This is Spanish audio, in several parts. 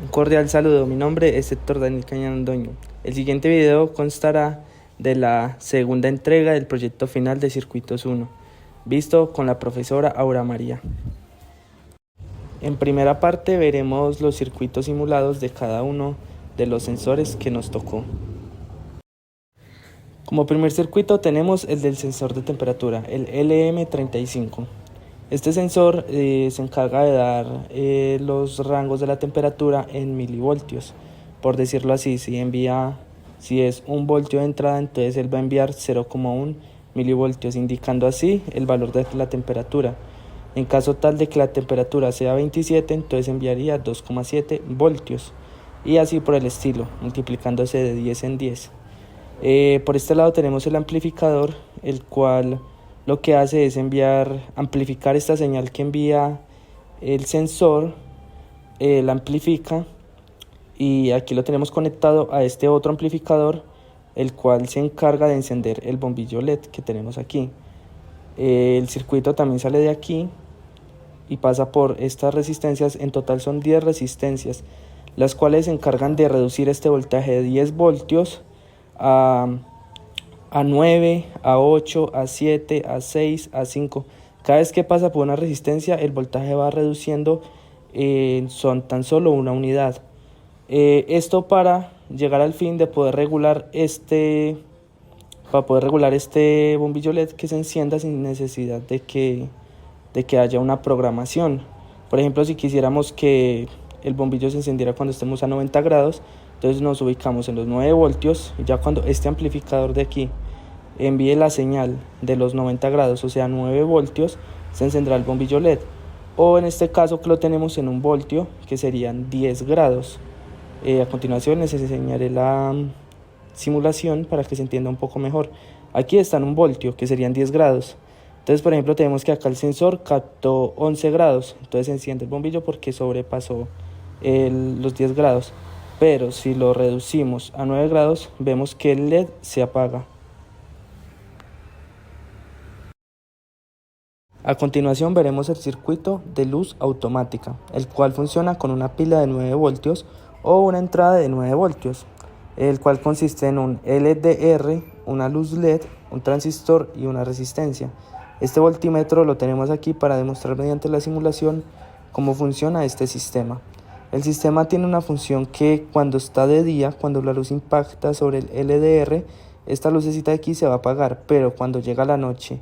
Un cordial saludo, mi nombre es Héctor Daniel Cañandoño. El siguiente video constará de la segunda entrega del proyecto final de Circuitos 1, visto con la profesora Aura María. En primera parte veremos los circuitos simulados de cada uno de los sensores que nos tocó. Como primer circuito tenemos el del sensor de temperatura, el LM35. Este sensor se encarga de dar los rangos de la temperatura en milivoltios. Por decirlo así, si es 1 voltio de entrada, entonces él va a enviar 0,1 milivoltios, indicando así el valor de la temperatura. En caso tal de que la temperatura sea 27, entonces enviaría 2,7 voltios. Y así por el estilo, multiplicándose de 10 en 10. Por este lado tenemos el amplificador, el cual lo que hace es amplificar esta señal que envía el sensor, la amplifica, y aquí lo tenemos conectado a este otro amplificador, el cual se encarga de encender el bombillo LED que tenemos aquí. El circuito también sale de aquí y pasa por estas resistencias. En total son 10 resistencias, las cuales se encargan de reducir este voltaje de 10 voltios a 9, a 8, a 7, a 6, a 5. Cada vez que pasa por una resistencia, el voltaje va reduciendo, son tan solo una unidad. Esto para llegar al fin de poder regular este bombillo LED que se encienda sin necesidad de que haya una programación. Por ejemplo, si quisiéramos que el bombillo se encendiera cuando estemos a 90 grados, entonces nos ubicamos en los 9 voltios, y ya cuando este amplificador de aquí envíe la señal de los 90 grados, o sea 9 voltios, se encenderá el bombillo LED. O en este caso que lo tenemos en 1 voltio, que serían 10 grados. A continuación les enseñaré la simulación para que se entienda un poco mejor. Aquí está en 1 voltio, que serían 10 grados. Entonces, por ejemplo, tenemos que acá el sensor captó 11 grados. Entonces se enciende el bombillo porque sobrepasó los 10 grados. Pero si lo reducimos a 9 grados, vemos que el LED se apaga. A continuación veremos el circuito de luz automática, el cual funciona con una pila de 9 voltios o una entrada de 9 voltios, el cual consiste en un LDR, una luz LED, un transistor y una resistencia. Este voltímetro lo tenemos aquí para demostrar mediante la simulación cómo funciona este sistema. El sistema tiene una función que cuando está de día, cuando la luz impacta sobre el LDR, esta lucecita de aquí se va a apagar, pero cuando llega la noche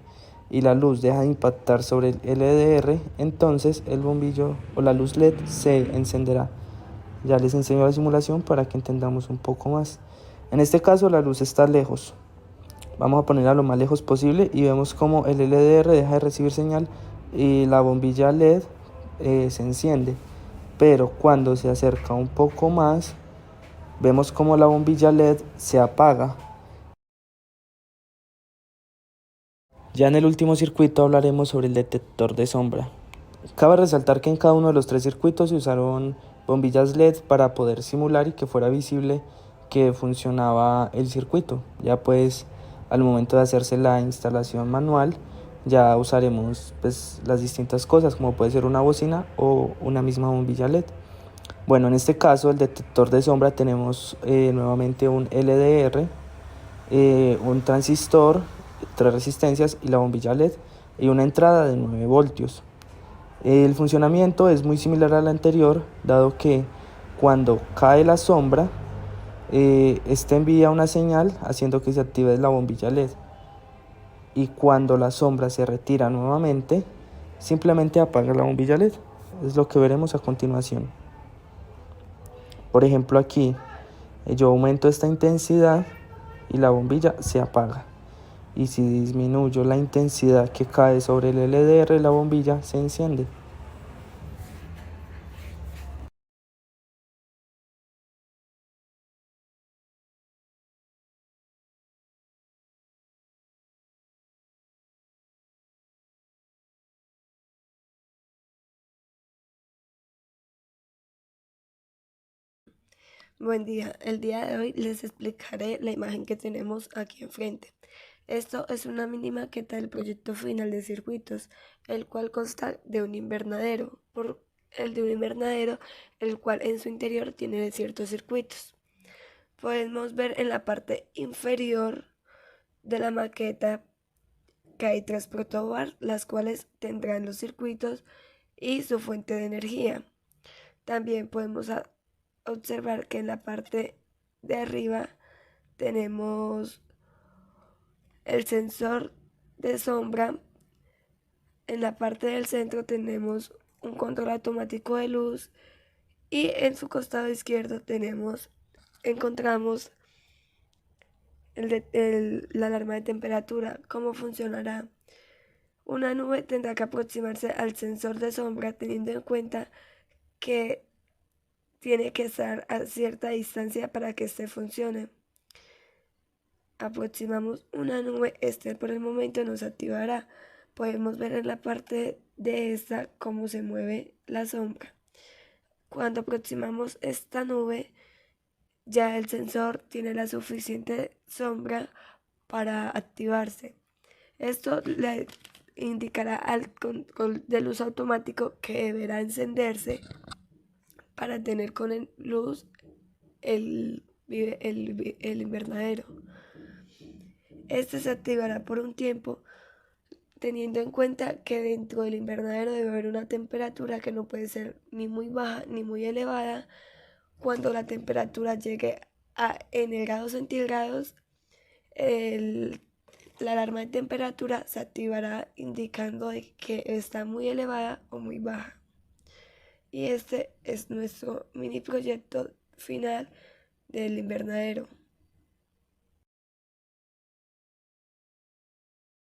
y la luz deja de impactar sobre el LDR, entonces el bombillo o la luz LED se encenderá. Ya les enseño la simulación para que entendamos un poco más. En este caso la luz está lejos. Vamos a ponerla lo más lejos posible y vemos como el LDR deja de recibir señal y la bombilla LED se enciende. Pero cuando se acerca un poco más, vemos como la bombilla LED se apaga. Ya en el último circuito hablaremos sobre el detector de sombra. Cabe resaltar que en cada uno de los 3 circuitos se usaron bombillas LED para poder simular y que fuera visible que funcionaba el circuito. Ya pues al momento de hacerse la instalación manual, ya usaremos pues las distintas cosas, como puede ser una bocina o una misma bombilla LED. Bueno, en este caso el detector de sombra tenemos nuevamente un LDR, un transistor, 3 resistencias y la bombilla LED, y una entrada de 9 voltios. El funcionamiento es muy similar al anterior, dado que cuando cae la sombra, este envía una señal haciendo que se active la bombilla LED, y cuando la sombra se retira nuevamente, simplemente apaga la bombilla LED. Es lo que veremos a continuación. Por ejemplo, aquí yo aumento esta intensidad y la bombilla se apaga. Y si disminuyo la intensidad que cae sobre el LDR, la bombilla se enciende. Buen día, el día de hoy les explicaré la imagen que tenemos aquí enfrente. Esto es una mini maqueta del proyecto final de circuitos, el cual consta de un invernadero. ¿Por el de un invernadero, el cual en su interior tiene ciertos circuitos. Podemos ver en la parte inferior de la maqueta que hay 3 protoboard, las cuales tendrán los circuitos y su fuente de energía. También podemos observar que en la parte de arriba tenemos el sensor de sombra. En la parte del centro tenemos un control automático de luz y en su costado izquierdo encontramos la alarma de temperatura. ¿Cómo funcionará? Una nube tendrá que aproximarse al sensor de sombra teniendo en cuenta que tiene que estar a cierta distancia para que este funcione. Aproximamos una nube, por el momento nos activará. Podemos ver en la parte de esta cómo se mueve la sombra. Cuando aproximamos esta nube, ya el sensor tiene la suficiente sombra para activarse. Esto le indicará al control de luz automático que deberá encenderse para tener con luz el invernadero. Este se activará por un tiempo, teniendo en cuenta que dentro del invernadero debe haber una temperatura que no puede ser ni muy baja ni muy elevada. Cuando la temperatura llegue a N grados centígrados, la alarma de temperatura se activará indicando de que está muy elevada o muy baja. Y este es nuestro mini proyecto final del invernadero.